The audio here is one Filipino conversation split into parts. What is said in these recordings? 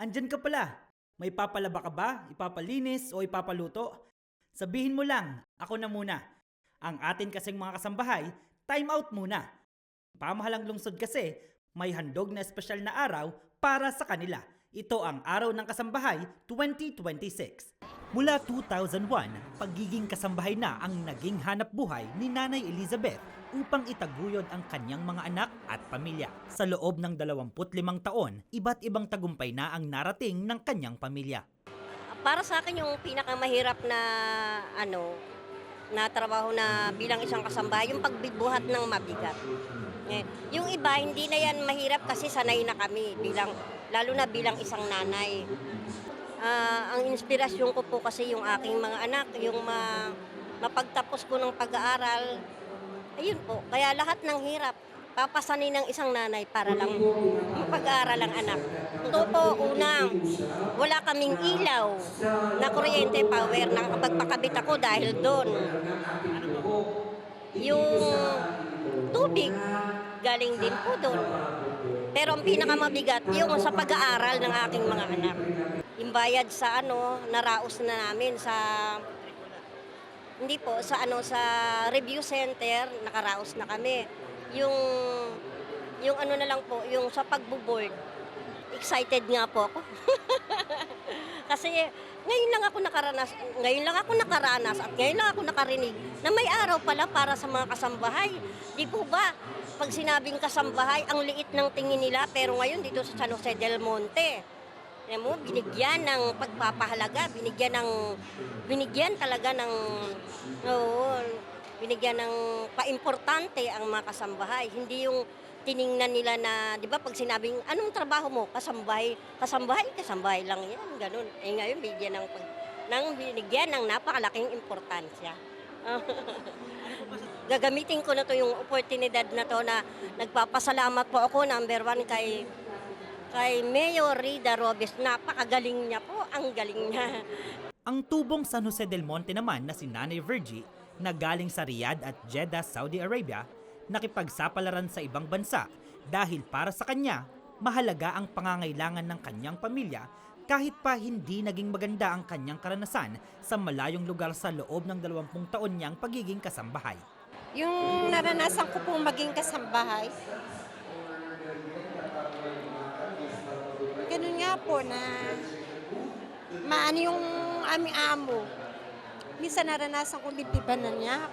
Andyan ka pala. May papalaba ka ba? Ipapalinis o ipapaluto? Sabihin mo lang, ako na muna. Ang atin kasing mga kasambahay, time out muna. Pamahalang lungsod kasi, may handog na espesyal na araw para sa kanila. Ito ang Araw ng Kasambahay 2026. Mula 2001, pagiging kasambahay na ang naging hanap buhay ni Nanay Elizabeth upang itaguyod ang kanyang mga anak at pamilya. Sa loob ng 25 taon, iba't ibang tagumpay na ang narating ng kanyang pamilya. Para sa akin yung pinakamahirap na na trabaho na bilang isang kasambahay, yung pagbibuhat ng mabigat. Yung iba hindi na yan mahirap kasi sanay na kami lalo na bilang isang nanay. Ang inspirasyon ko po kasi yung aking mga anak, yung mapagtapos ko ng pag-aaral. Ayun po, kaya lahat ng hirap papasanin ng isang nanay para lang mapag-aaral ang anak. Ito po, unang, wala kaming ilaw na kuryente power na kapagpakabit ako dahil doon. Yung tubig, galing din po doon. Pero ang pinakamabigat, yung sa pag-aaral ng aking mga anak. Yung bayad sa naraos na namin sa hindi po sa sa review center, nakaraos na kami. Yung na lang po, yung sa pagbo-board. Excited nga po ako. Kasi ngayon lang ako nakaranas at ngayon lang ako nakarinig na may araw pala para sa mga kasambahay. Di po ba? Pag sinabing kasambahay, ang liit ng tingin nila, pero ngayon dito sa San Jose del Monte, alam mo, binigyan ng pagpapahalaga, binigyan talaga ng, binigyan ng paimportante ang mga kasambahay. Hindi yung tiningnan nila na, di ba, pag sinabing, anong trabaho mo? Kasambahay, kasambahay lang yan, ganun. Ngayon, binigyan ng napakalaking importansya. Gagamitin ko na to yung oportunidad na to na nagpapasalamat po ako, number one, kay Mayor Rida Robes. Napakagaling niya po, ang galing niya. Ang tubong San Jose del Monte naman na si Nanay Virgie na galing sa Riyadh at Jeddah, Saudi Arabia, nakipagsapalaran sa ibang bansa dahil para sa kanya, mahalaga ang pangangailangan ng kanyang pamilya kahit pa hindi naging maganda ang kanyang karanasan sa malayong lugar sa loob ng 20 taon niyang pagiging kasambahay. Yung naranasan ko pong maging kasambahay, ganun nga po na maano yung aming amo. Minsan naranasan kong dibdibanan niya.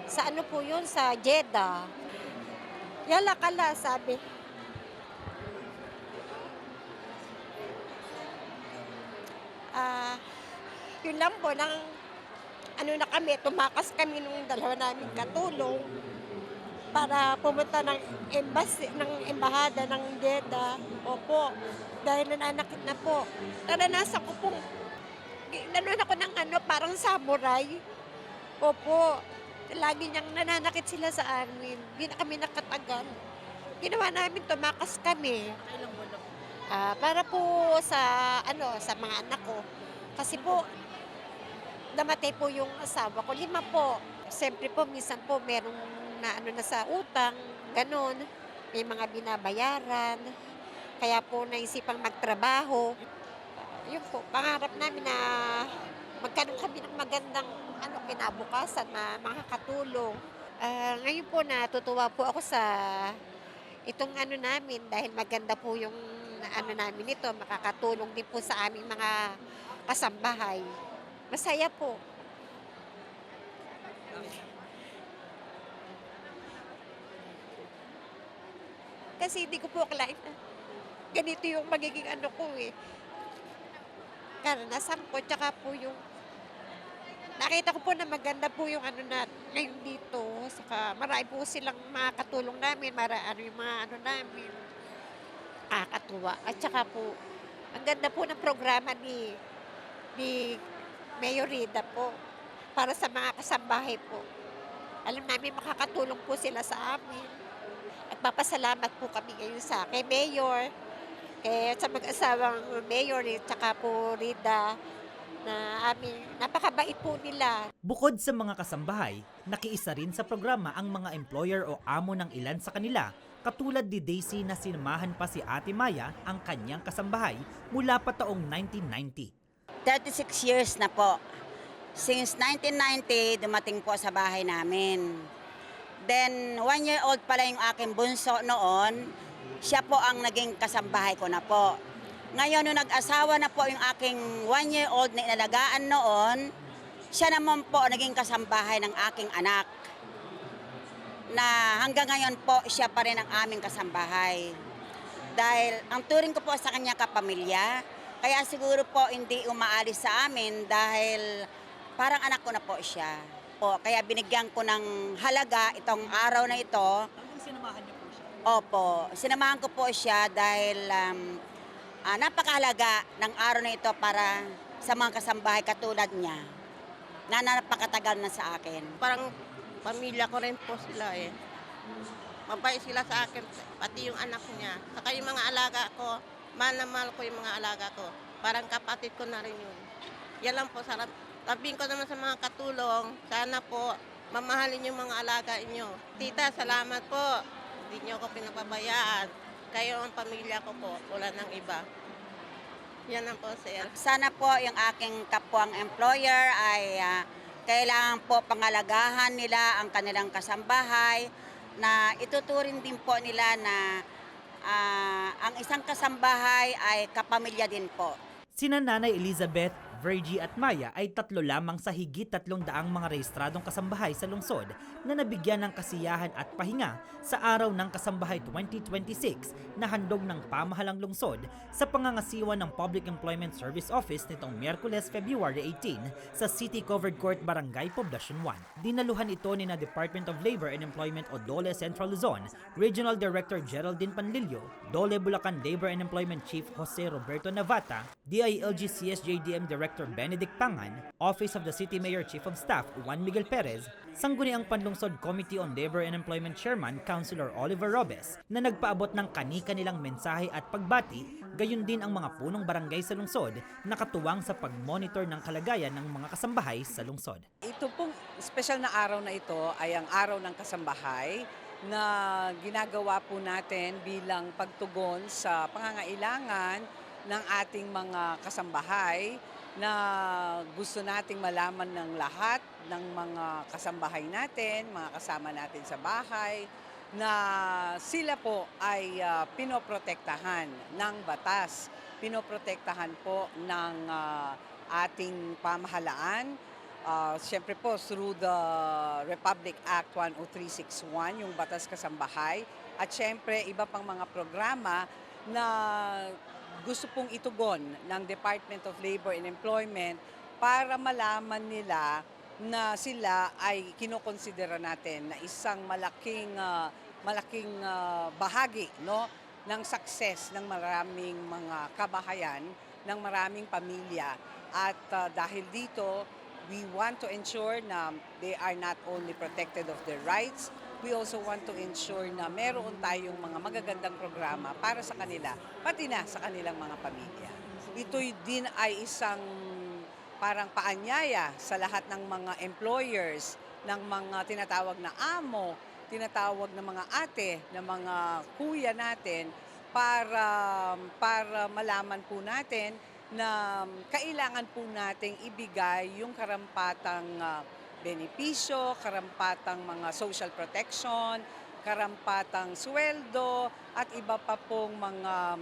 Sa po yun? Sa Jeddah. Yala kala, sabi. Yun lang po, na kami, tumakas kami nung dalawa namin katulong para pumunta ng embassy, ng embahada ng Jeddah. Opo, dahil nananakit na po. Naranasan ko pong, nanon ako ng parang samurai. Opo, lagi niyang nananakit sila sa amin. Hindi na kami nakatagal. Ginawa namin, tumakas kami. Para po sa mga anak ko. Kasi po, namatay po yung asawa ko. 5 po. Siyempre po, minsan po, merong na sa utang, ganun. May mga binabayaran. Kaya po naisipang magtrabaho. Yun po, pangarap namin na magkaroon kami ng magandang kinabukasan na makakatulong. Ngayon po natutuwa po ako sa itong namin dahil maganda po yung namin ito, makakatulong din po sa aming mga kasambahay. Masaya po. Kasi hindi ko po akalain na ganito yung magiging ko eh. Karanasan ko, tsaka po yung nakita ko po na maganda po yung na ngayon dito. Saka marami po silang makakatulong namin, yung mga namin. Nakakatuwa. At saka po, ang ganda po ng programa ni Mayor Rida po para sa mga kasambahay po. Alam namin makakatulong po sila sa amin. At papasalamat po kami ngayon kay Mayor, sa mag-asawang Mayor at saka po Rida. na napakabait po nila. Bukod sa mga kasambahay, nakiisa rin sa programa ang mga employer o amo ng ilan sa kanila, katulad ni Daisy na sinamahan pa si Ate Maya, ang kanyang kasambahay, mula pa taong 1990. 36 years na po. Since 1990, dumating po sa bahay namin. Then, 1 year old pala yung aking bunso noon, siya po ang naging kasambahay ko na po. Ngayon, nung nag-asawa na po yung aking 1 year old na inalagaan noon, siya naman po naging kasambahay ng aking anak. Na hanggang ngayon po, siya pa rin ang aming kasambahay. Dahil ang turing ko po sa kanya kapamilya, kaya siguro po hindi umaalis sa amin dahil parang anak ko na po siya. Kaya binigyan ko ng halaga itong araw na ito. Hanggang sinamahan niyo po siya? Opo, sinamahan ko po siya dahil napakahalaga ng araw na ito para sa mga kasambahay katulad niya na napakatagal na sa akin. Parang pamilya ko rin po sila eh. Mabait sila sa akin, pati yung anak niya. Saka yung mga alaga ko, mahal na mahal ko yung mga alaga ko. Parang kapatid ko na rin yun. Yan lang po, sarap. Sabihin ko naman sa mga katulong, sana po mamahalin yung mga alaga inyo. Tita, salamat po. Hindi niyo ako pinapabayaan. Kayo ang pamilya ko po, wala nang iba. Yan lang po, sir. Sana po yung aking kapwang employer ay kailangan po pangalagahan nila ang kanilang kasambahay, na ituturing din po nila na ang isang kasambahay ay kapamilya din po. Sina Nanay Elizabeth, Virgie at Maya ay tatlo lamang sa higit 300 mga rehistradong kasambahay sa lungsod na nabigyan ng kasiyahan at pahinga sa Araw ng Kasambahay 2026 na handog ng pamahalang lungsod sa pangangasiwa ng Public Employment Service Office nitong Miyerkules, February 18 sa City Covered Court, Barangay Poblacion 1. Dinaluhan ito ni na Department of Labor and Employment o DOLE Central Luzon, Regional Director Geraldine Panlilio, DOLE Bulacan Labor and Employment Chief Jose Roberto Navata, DILG CSJDM Director Benedict Pangan, Office of the City Mayor Chief of Staff Juan Miguel Perez, Sangguniang Panlungsod Committee on Labor and Employment Chairman Councilor Oliver Robes na nagpaabot ng kani-kanilang mensahe at pagbati, gayon din ang mga punong barangay sa lungsod na katuwang sa pag-monitor ng kalagayan ng mga kasambahay sa lungsod. Ito pong special na araw na ito ay ang araw ng kasambahay na ginagawa po natin bilang pagtugon sa pangangailangan ng ating mga kasambahay na gusto nating malaman ng lahat ng mga kasambahay natin, mga kasama natin sa bahay, na sila po ay pinoprotektahan ng batas, pinoprotektahan po ng ating pamahalaan. Siyempre po through the Republic Act 10361, yung Batas Kasambahay, at siyempre iba pang mga programa na gusto pong itugon ng Department of Labor and Employment para malaman nila na sila ay kinokonsidera natin na isang malaking bahagi, no, ng success ng maraming mga kabahayan, ng maraming pamilya. At dahil dito, we want to ensure na they are not only protected of their rights, we also want to ensure na meron tayong mga magagandang programa para sa kanila, pati na sa kanilang mga pamilya. Ito din ay isang parang paanyaya sa lahat ng mga employers, ng mga tinatawag na amo, tinatawag na mga ate, na mga kuya natin, para malaman po natin na kailangan po nating ibigay yung karampatang benepisyo, karampatang mga social protection, karampatang sweldo, at iba pa pong mga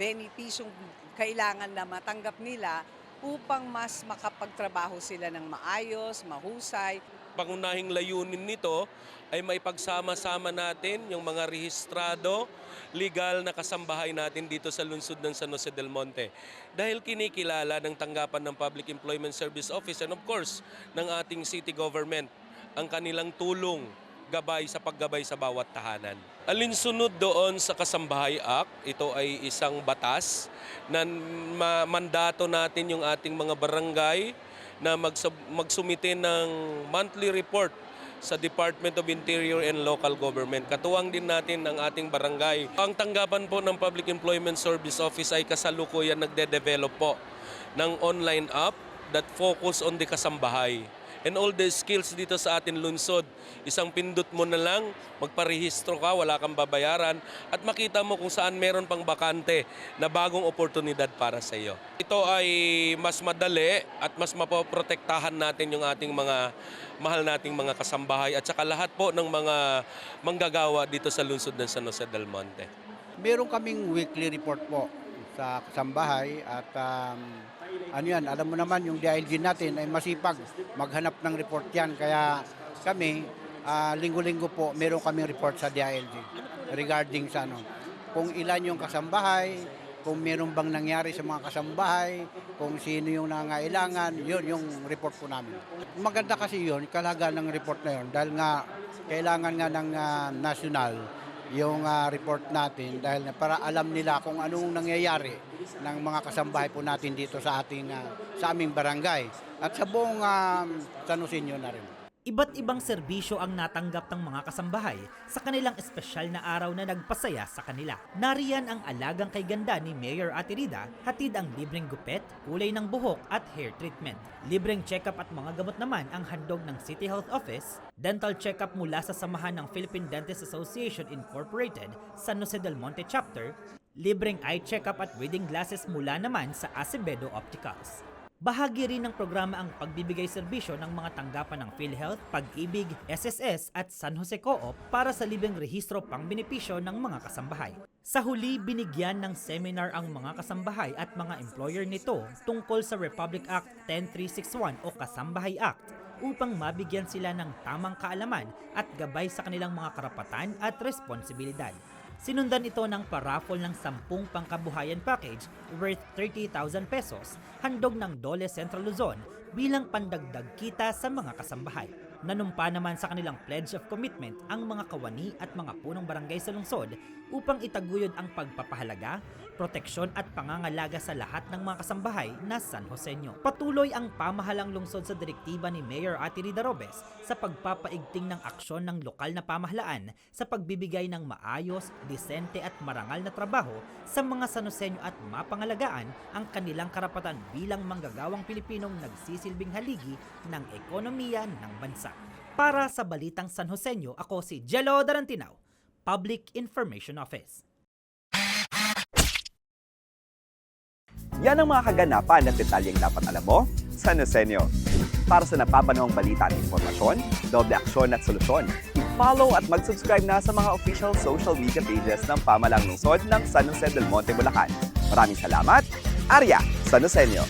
benepisyong kailangan na matanggap nila upang mas makapagtrabaho sila ng maayos, mahusay. Pangunahing layunin nito ay maipagsama-sama natin yung mga rehistrado, legal na kasambahay natin dito sa lungsod ng San Jose del Monte. Dahil kinikilala ng tanggapan ng Public Employment Service Office and of course ng ating city government ang kanilang tulong, gabay sa paggabay sa bawat tahanan. Alinsunod doon sa Kasambahay Act, ito ay isang batas na mandato natin yung ating mga barangay na magsumite ng monthly report sa Department of Interior and Local Government. Katuwang din natin ang ating barangay. Ang tanggapan po ng Public Employment Service Office ay kasalukuyan nagde-develop po ng online app that focus on the kasambahay. And all the skills dito sa atin lungsod, isang pindot mo na lang, magparehistro ka, wala kang babayaran, at makita mo kung saan meron pang bakante na bagong oportunidad para sa iyo. Ito ay mas madali at mas mapoprotektahan natin yung ating mga mahal nating mga kasambahay at saka lahat po ng mga manggagawa dito sa lungsod ng San Jose del Monte. Meron kaming weekly report po sa kasambahay at alam mo naman yung DILG natin ay masipag maghanap ng report yan. Kaya kami, linggo-linggo po, meron kaming report sa DILG regarding sa kung ilan yung kasambahay, kung meron bang nangyari sa mga kasambahay, kung sino yung nangailangan, yun yung report po namin. Maganda kasi yun, kalaga ng report na yun dahil nga kailangan nga ng national yung report natin dahil para alam nila kung anong nangyayari ng mga kasambahay po natin dito sa aming barangay at sa buong San Jose na rin. Iba't ibang serbisyo ang natanggap ng mga kasambahay sa kanilang espesyal na araw na nagpasaya sa kanila. Nariyan ang alagang kay ganda ni Mayor Ate Rida, hatid ang libreng gupet, kulay ng buhok at hair treatment. Libreng check-up at mga gamot naman ang handog ng City Health Office, dental check-up mula sa samahan ng Philippine Dentists Association Incorporated, San Jose del Monte Chapter, libreng eye check-up at reading glasses mula naman sa Acevedo Opticals. Bahagi rin ng programa ang pagbibigay serbisyo ng mga tanggapan ng PhilHealth, Pag-ibig, SSS at San Jose Co-op para sa libreng rehistro pang benepisyo ng mga kasambahay. Sa huli, binigyan ng seminar ang mga kasambahay at mga employer nito tungkol sa Republic Act 10361 o Kasambahay Act upang mabigyan sila ng tamang kaalaman at gabay sa kanilang mga karapatan at responsibilidad. Sinundan ito ng paraffol ng 10 pangkabuhayan package worth 30,000 pesos, handog ng Dole Central Luzon bilang pandagdag kita sa mga kasambahay. Nanumpa naman sa kanilang pledge of commitment ang mga kawani at mga punong barangay sa lungsod upang itaguyod ang pagpapahalaga, proteksyon at pangangalaga sa lahat ng mga kasambahay na San Joseño. Patuloy ang pamahalang lungsod sa direktiba ni Mayor Ate Rida Robes sa pagpapaigting ng aksyon ng lokal na pamahalaan sa pagbibigay ng maayos, disente at marangal na trabaho sa mga San Joseño at mapangalagaan ang kanilang karapatan bilang manggagawang Pilipinong nagsisilbing haligi ng ekonomiya ng bansa. Para sa Balitang San Joseño, ako si Jello Darantinao, Public Information Office. Yan ang mga kaganapan at detalyeng dapat alam mo sa San Joseño. Para sa napapanahong balita at informasyon, doble aksyon at solusyon, i-follow at mag-subscribe na sa mga official social media pages ng Pamahalang Lungsod ng San Jose del Monte, Bulacan. Maraming salamat, Arya San Joseño.